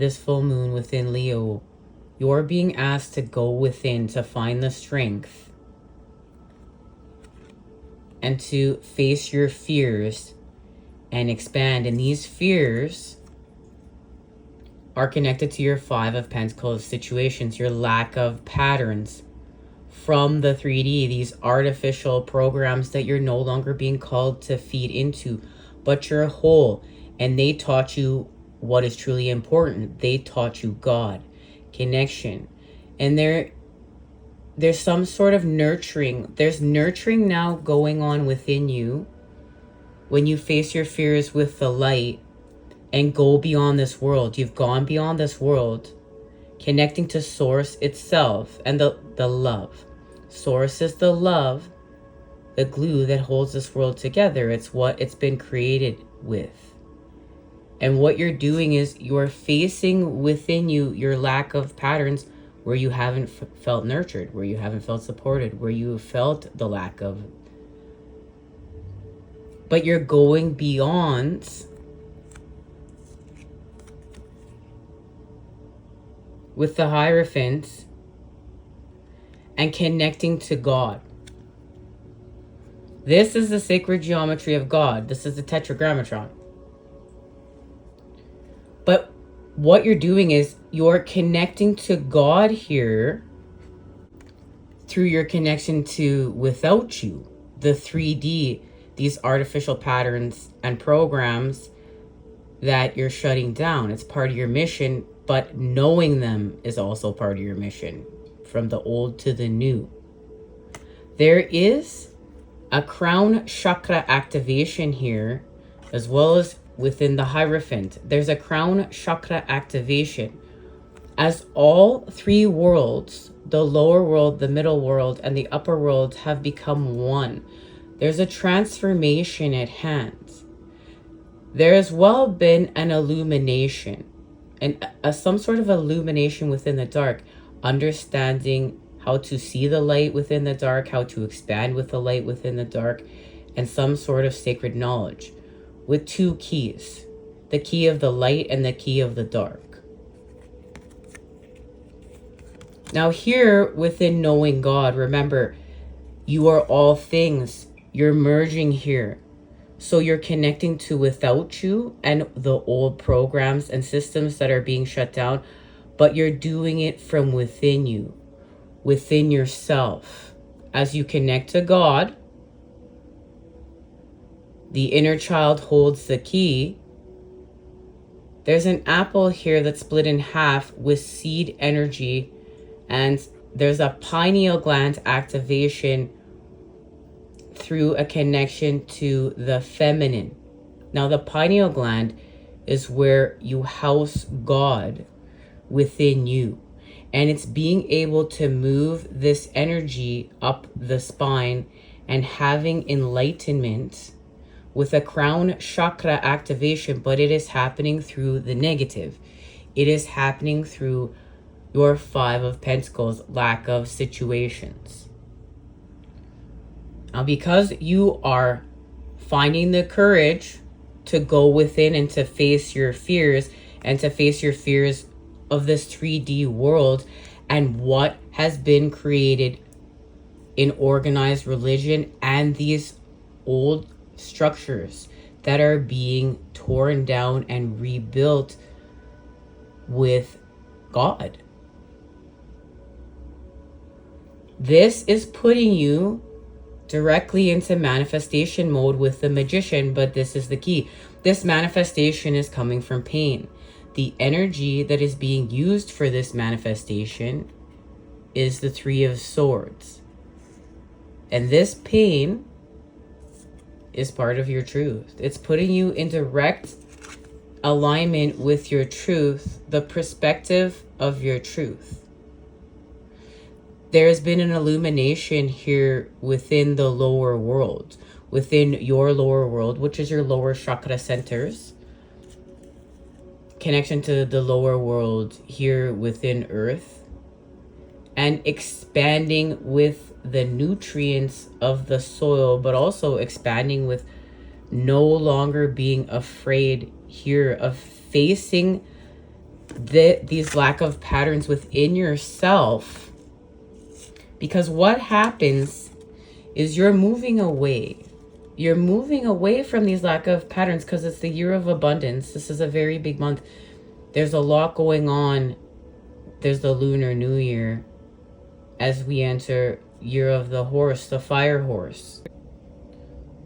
this full moon within Leo, you're being asked to go within to find the strength and to face your fears and expand. And these fears are connected to your Five of Pentacles situations, your lack of patterns from the 3D, these artificial programs that you're no longer being called to feed into, but you're whole. And they taught you what is truly important. They taught you God, connection. And there's some sort of nurturing. There's nurturing now going on within you when you face your fears with the light and go beyond this world. You've gone beyond this world, connecting to Source itself and the love. Source is the love, the glue that holds this world together. It's what it's been created with. And what you're doing is you're facing within you your lack of patterns where you haven't felt nurtured, where you haven't felt supported, where you felt the lack of. But you're going beyond with the Hierophant and connecting to God. This is the sacred geometry of God. This is the Tetragrammaton. But what you're doing is you're connecting to God here through your connection to without you, the 3D, these artificial patterns and programs that you're shutting down. It's part of your mission, but knowing them is also part of your mission, from the old to the new. There is a crown chakra activation here, as well as within the Hierophant. There's a crown chakra activation. As all three worlds, the lower world, the middle world, and the upper world have become one, there's a transformation at hand. There has well been an illumination, and some sort of illumination within the dark, understanding how to see the light within the dark, how to expand with the light within the dark, and some sort of sacred knowledge with two keys, the key of the light and the key of the dark. Now here within knowing God, remember, you are all things. You're merging here. So you're connecting to without you and the old programs and systems that are being shut down, but you're doing it from within you, within yourself. As you connect to God, the inner child holds the key. There's an apple here that's split in half with seed energy, and there's a pineal gland activation through a connection to the feminine. Now, the pineal gland is where you house God within you. And it's being able to move this energy up the spine and having enlightenment with a crown chakra activation, but it is happening through the negative. It is happening through your Five of Pentacles, lack of situations. Now, because you are finding the courage to go within and to face your fears, and to face your fears of this 3D world and what has been created in organized religion and these old structures that are being torn down and rebuilt with God. This is putting you directly into manifestation mode with the Magician, but this is the key. This manifestation is coming from pain. The energy that is being used for this manifestation is the Three of Swords. And this pain is part of your truth. It's putting you in direct alignment with your truth, the perspective of your truth. There has been an illumination here within the lower world, within your lower world, which is your lower chakra centers. Connection to the lower world here within Earth. And expanding with the nutrients of the soil, but also expanding with no longer being afraid here of facing these lack of patterns within yourself. Because what happens is you're moving away. You're moving away from these lack of patterns because it's the year of abundance. This is a very big month. There's a lot going on. There's the Lunar New Year as we enter year of the horse, the fire horse.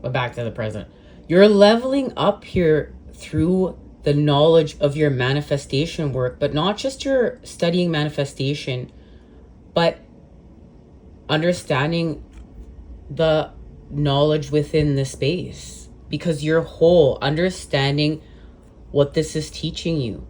But back to the present. You're leveling up here through the knowledge of your manifestation work, but not just your studying manifestation, but understanding the knowledge within the space, because you're whole, understanding what this is teaching you.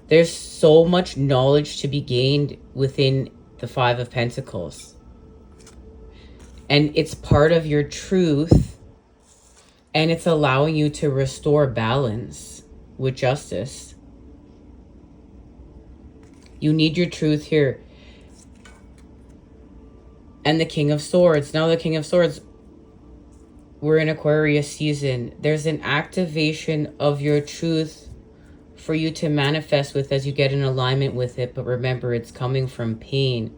There's so much knowledge to be gained within the Five of Pentacles. And it's part of your truth. And it's allowing you to restore balance with justice. You need your truth here. And the King of Swords. Now the King of Swords, we're in Aquarius season. There's an activation of your truth for you to manifest with as you get in alignment with it. But remember, it's coming from pain.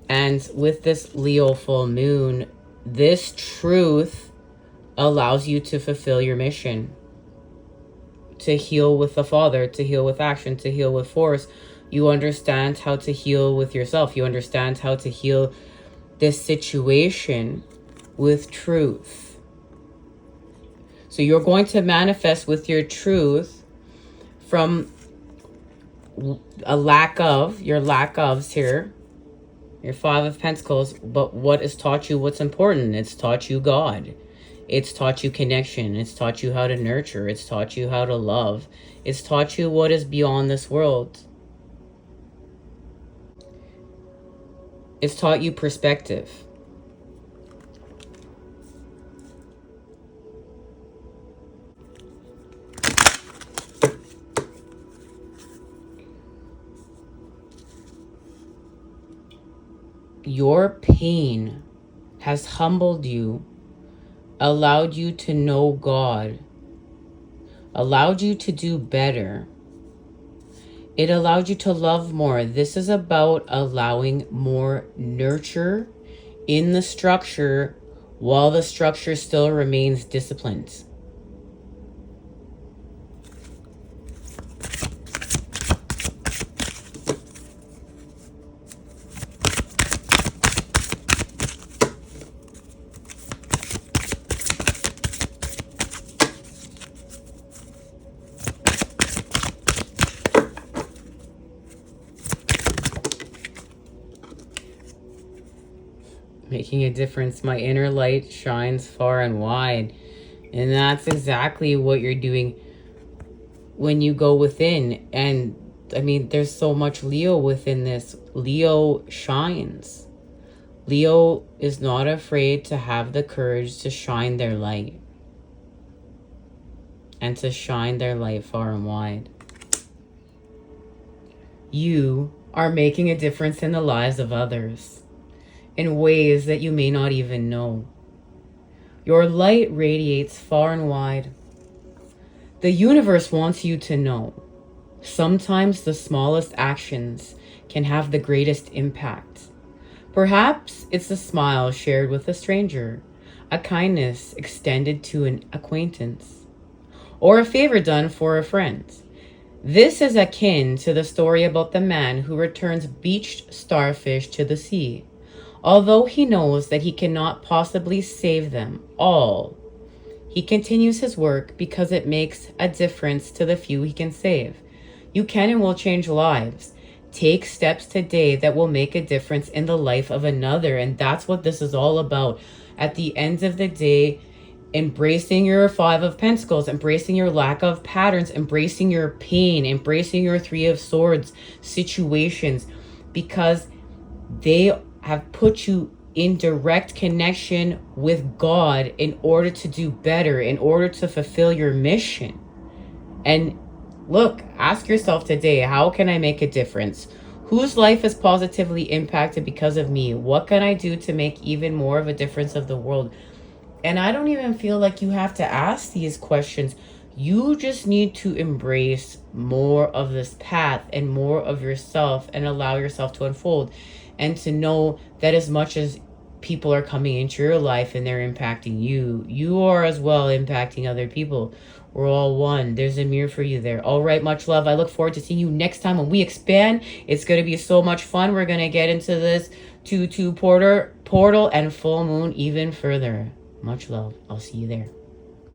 And with this Leo full moon, this truth allows you to fulfill your mission. To heal with the Father, to heal with action, to heal with force. You understand how to heal with yourself. You understand how to heal this situation with truth. So you're going to manifest with your truth from a lack of, your lack ofs here, your Five of Pentacles. But what has taught you what's important? It's taught you God. It's taught you connection. It's taught you how to nurture. It's taught you how to love. It's taught you what is beyond this world. It's taught you perspective. Your pain has humbled you, allowed you to know God, allowed you to do better. It allowed you to love more. This is about allowing more nurture in the structure while the structure still remains disciplined. Making a difference. My inner light shines far and wide. And that's exactly what you're doing when you go within. And I mean, there's so much Leo within this. Leo shines. Leo is not afraid to have the courage to shine their light. And to shine their light far and wide. You are making a difference in the lives of others in ways that you may not even know. Your light radiates far and wide. The universe wants you to know. Sometimes the smallest actions can have the greatest impact. Perhaps it's a smile shared with a stranger, a kindness extended to an acquaintance, or a favor done for a friend. This is akin to the story about the man who returns beached starfish to the sea. Although he knows that he cannot possibly save them all, he continues his work because it makes a difference to the few he can save. You can and will change lives. Take steps today that will make a difference in the life of another. And that's what this is all about. At the end of the day, embracing your Five of Pentacles, embracing your lack of patterns, embracing your pain, embracing your Three of Swords situations, because they have put you in direct connection with God in order to do better, in order to fulfill your mission. And look, ask yourself today, how can I make a difference? Whose life is positively impacted because of me? What can I do to make even more of a difference of the world? And I don't even feel like you have to ask these questions. You just need to embrace more of this path and more of yourself and allow yourself to unfold, and to know that as much as people are coming into your life and they're impacting you, you are as well impacting other people. We're all one. There's a mirror for you there. All right, much love. I look forward to seeing you next time when we expand. It's going to be so much fun. We're going to get into this 2-2 portal and full moon even further. Much love. I'll see you there.